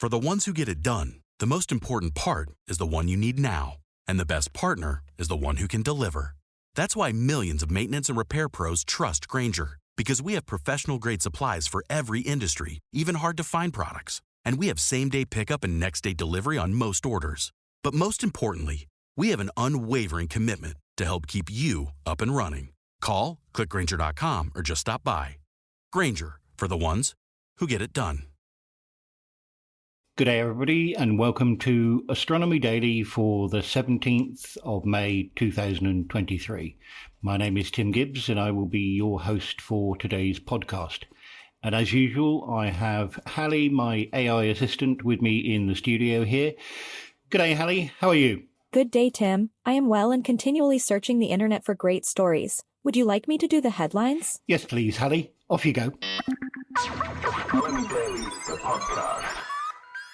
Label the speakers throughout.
Speaker 1: For the ones who get it done, the most important part is the one you need now. And the best partner is the one who can deliver. That's why millions of maintenance and repair pros trust Grainger, because we have professional-grade supplies for every industry, even hard-to-find products. And we have same-day pickup and next-day delivery on most orders. But most importantly, we have an unwavering commitment to help keep you up and running. Call, click Grainger.com, or just stop by. Grainger, for the ones who get it done.
Speaker 2: Good day, everybody, and welcome to Astronomy Daily for the 17th of May 2023. My name is Tim Gibbs, and I will be your host for today's podcast. And as usual, I have Hallie, my AI assistant, with me in the studio here. Good day, Hallie. How are you?
Speaker 3: Good day, Tim. I am well and continually searching the internet for great stories. Would you like me to do the headlines?
Speaker 2: Yes, please, Hallie. Off you go.
Speaker 4: Astronomy Daily, the podcast.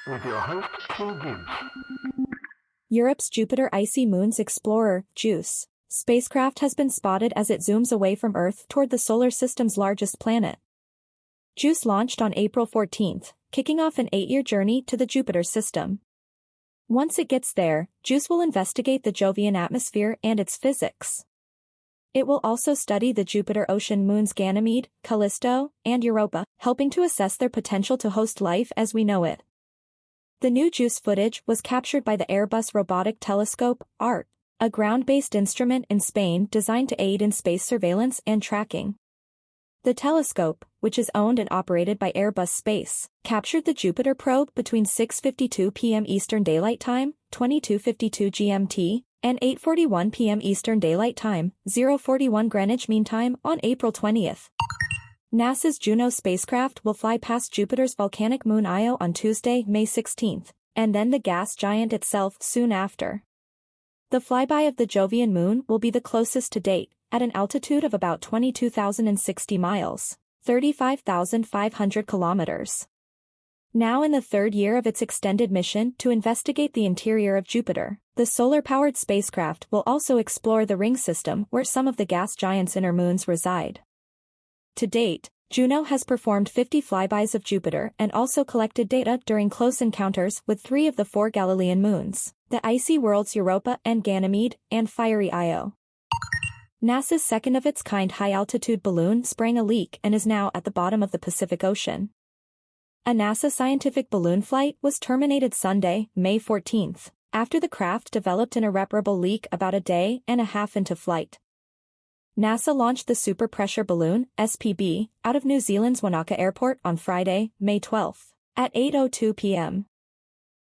Speaker 4: With your host, Tim Gibbs.
Speaker 3: Europe's Jupiter Icy Moons Explorer, JUICE, spacecraft has been spotted as it zooms away from Earth toward the solar system's largest planet. JUICE launched on April 14th, kicking off an 8-year journey to the Jupiter system. Once it gets there, JUICE will investigate the Jovian atmosphere and its physics. It will also study the Jupiter ocean moons Ganymede, Callisto, and Europa, helping to assess their potential to host life as we know it. The new JUICE footage was captured by the Airbus Robotic Telescope, ART, a ground-based instrument in Spain designed to aid in space surveillance and tracking. The telescope, which is owned and operated by Airbus Space, captured the Jupiter probe between 6:52 p.m. Eastern Daylight Time, 22:52 GMT, and 8:41 p.m. Eastern Daylight Time, 0:41 Greenwich Mean Time on April 20th. NASA's Juno spacecraft will fly past Jupiter's volcanic moon Io on Tuesday, May 16th, and then the gas giant itself soon after. The flyby of the Jovian moon will be the closest to date, at an altitude of about 22,060 miles, 35,500 kilometers. Now in the third year of its extended mission to investigate the interior of Jupiter, the solar-powered spacecraft will also explore the ring system where some of the gas giant's inner moons reside. To date, Juno has performed 50 flybys of Jupiter and also collected data during close encounters with 3 of the 4 Galilean moons, the icy worlds Europa and Ganymede, and fiery Io. NASA's second-of-its-kind high-altitude balloon sprang a leak and is now at the bottom of the Pacific Ocean. A NASA scientific balloon flight was terminated Sunday, May 14th, after the craft developed an irreparable leak about a day and a half into flight. NASA launched the Super Pressure Balloon, SPB, out of New Zealand's Wanaka Airport on Friday, May 12, at 8:02 p.m.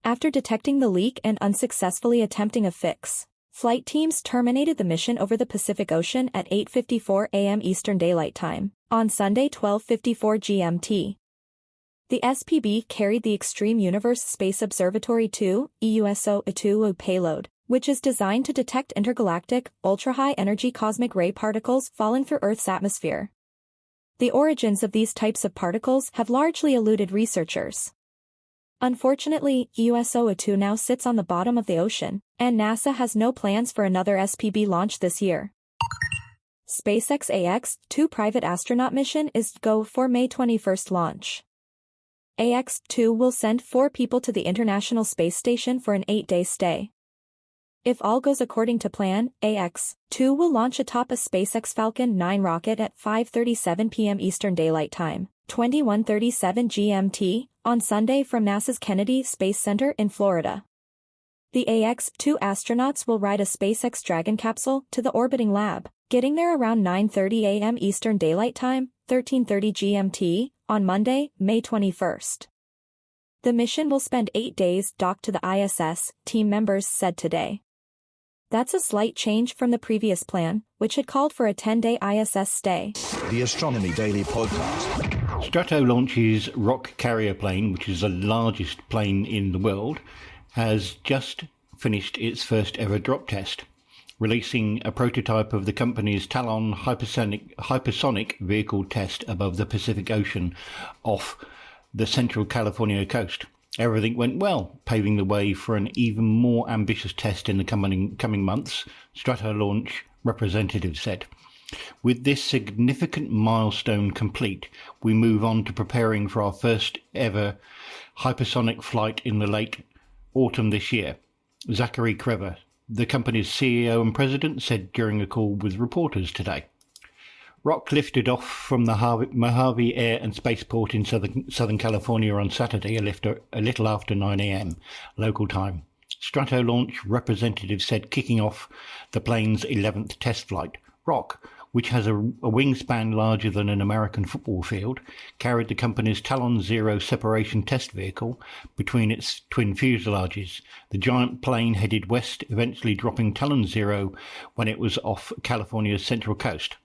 Speaker 3: After detecting the leak and unsuccessfully attempting a fix, flight teams terminated the mission over the Pacific Ocean at 8:54 a.m. Eastern Daylight Time, on Sunday 12:54 GMT. The SPB carried the Extreme Universe Space Observatory 2, EUSO-2 payload, which is designed to detect intergalactic, ultra-high-energy cosmic ray particles falling through Earth's atmosphere. The origins of these types of particles have largely eluded researchers. Unfortunately, EUSO-2 now sits on the bottom of the ocean, and NASA has no plans for another SPB launch this year. SpaceX AX-2 private astronaut mission is go for May 21st launch. AX-2 will send 4 people to the International Space Station for an 8-day stay. If all goes according to plan, AX-2 will launch atop a SpaceX Falcon 9 rocket at 5:37 p.m. Eastern Daylight Time, 21:37 GMT, on Sunday from NASA's Kennedy Space Center in Florida. The AX-2 astronauts will ride a SpaceX Dragon capsule to the orbiting lab, getting there around 9:30 a.m. Eastern Daylight Time, 13:30 GMT, on Monday, May 21st. The mission will spend 8 days docked to the ISS, team members said today. That's a slight change from the previous plan, which had called for a 10-day ISS stay.
Speaker 4: The Astronomy Daily podcast.
Speaker 2: StratoLaunch's rock carrier plane, which is the largest plane in the world, has just finished its first ever drop test, releasing a prototype of the company's Talon hypersonic vehicle test above the Pacific Ocean off the central California coast. Everything went well, paving the way for an even more ambitious test in the coming months, StratoLaunch representatives said. With this significant milestone complete, we move on to preparing for our first ever hypersonic flight in the late autumn this year. Zachary Crever, the company's CEO and president, said during a call with reporters today. Rock lifted off from the Mojave Air and Spaceport in Southern California on Saturday, a little after 9 a.m. local time. StratoLaunch representatives said kicking off the plane's 11th test flight. Rock, which has a wingspan larger than an American football field, carried the company's Talon Zero separation test vehicle between its twin fuselages. The giant plane headed west, eventually dropping Talon Zero when it was off California's central coast.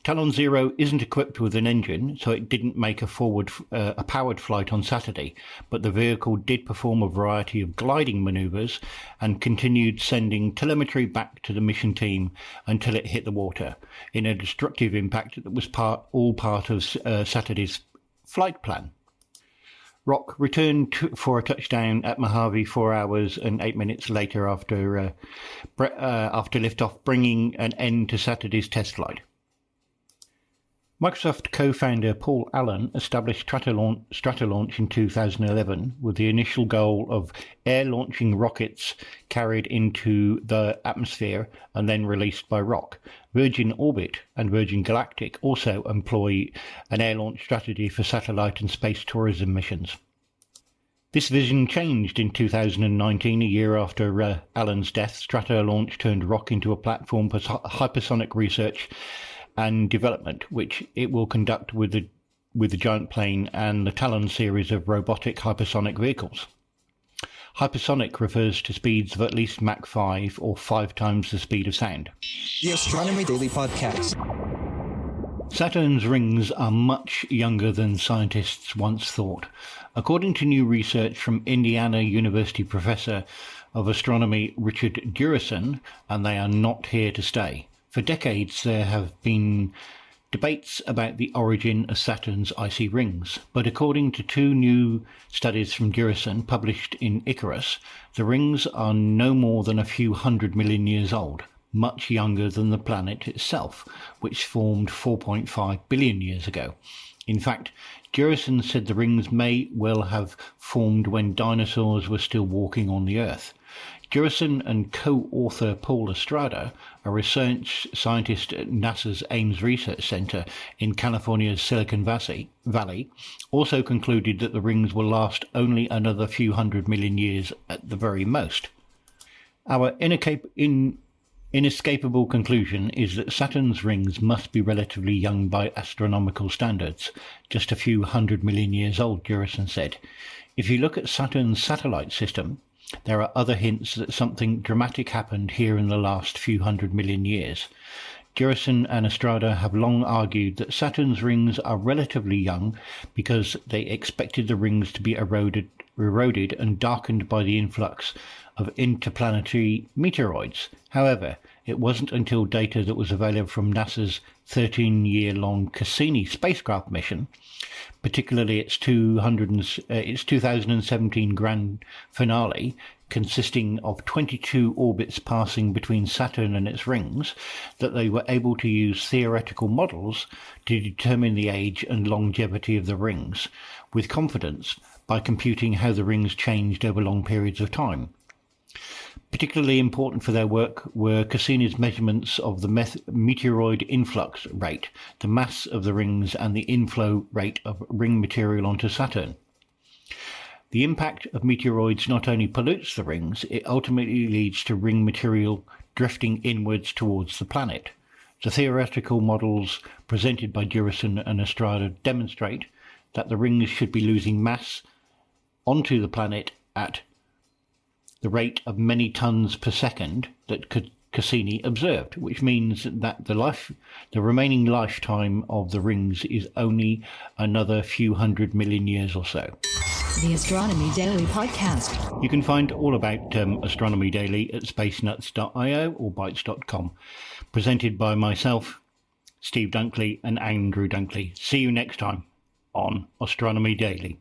Speaker 2: Talon Zero isn't equipped with an engine, so it didn't make a powered flight on Saturday, but the vehicle did perform a variety of gliding manoeuvres and continued sending telemetry back to the mission team until it hit the water, in a destructive impact that was all part of Saturday's flight plan. Rock returned for a touchdown at Mojave 4 hours and 8 minutes later after liftoff, bringing an end to Saturday's test flight. Microsoft co-founder Paul Allen established StratoLaunch in 2011 with the initial goal of air-launching rockets carried into the atmosphere and then released by Rock. Virgin Orbit and Virgin Galactic also employ an air-launch strategy for satellite and space tourism missions. This vision changed in 2019, a year after Allen's death. StratoLaunch turned Rock into a platform for hypersonic research and development, which it will conduct with the giant plane and the Talon series of robotic hypersonic vehicles. Hypersonic refers to speeds of at least Mach 5 or 5 times the speed of sound.
Speaker 5: The Astronomy Daily Podcast.
Speaker 2: Saturn's rings are much younger than scientists once thought. According to new research from Indiana University professor of astronomy Richard Durison, and they are not here to stay. For decades, there have been debates about the origin of Saturn's icy rings, but according to 2 new studies from Durison published in Icarus, the rings are no more than a few 100 million years old, much younger than the planet itself, which formed 4.5 billion years ago. In fact, Durison said the rings may well have formed when dinosaurs were still walking on the Earth. Durison and co-author Paul Estrada, a research scientist at NASA's Ames Research Center in California's Silicon Valley, also concluded that the rings will last only another few 100 million years at the very most. Our inescapable conclusion is that Saturn's rings must be relatively young by astronomical standards, just a few 100 million years old, Durison said. If you look at Saturn's satellite system, there are other hints that something dramatic happened here in the last few 100 million years. Durison and Estrada have long argued that Saturn's rings are relatively young because they expected the rings to be eroded and darkened by the influx of interplanetary meteoroids. However, it wasn't until data that was available from NASA's 13-year-long Cassini spacecraft mission, particularly its 2017 grand finale, consisting of 22 orbits passing between Saturn and its rings, that they were able to use theoretical models to determine the age and longevity of the rings with confidence by computing how the rings changed over long periods of time. Particularly important for their work were Cassini's measurements of the meteoroid influx rate, the mass of the rings, and the inflow rate of ring material onto Saturn. The impact of meteoroids not only pollutes the rings, it ultimately leads to ring material drifting inwards towards the planet. The theoretical models presented by Durison and Estrada demonstrate that the rings should be losing mass onto the planet at the rate of many tons per second that Cassini observed, which means that the remaining lifetime of the rings is only another few 100 million years or so.
Speaker 5: The Astronomy Daily Podcast.
Speaker 2: You can find all about Astronomy Daily at spacenuts.io or bytes.com. Presented by myself, Steve Dunkley, and Andrew Dunkley. See you next time on Astronomy Daily.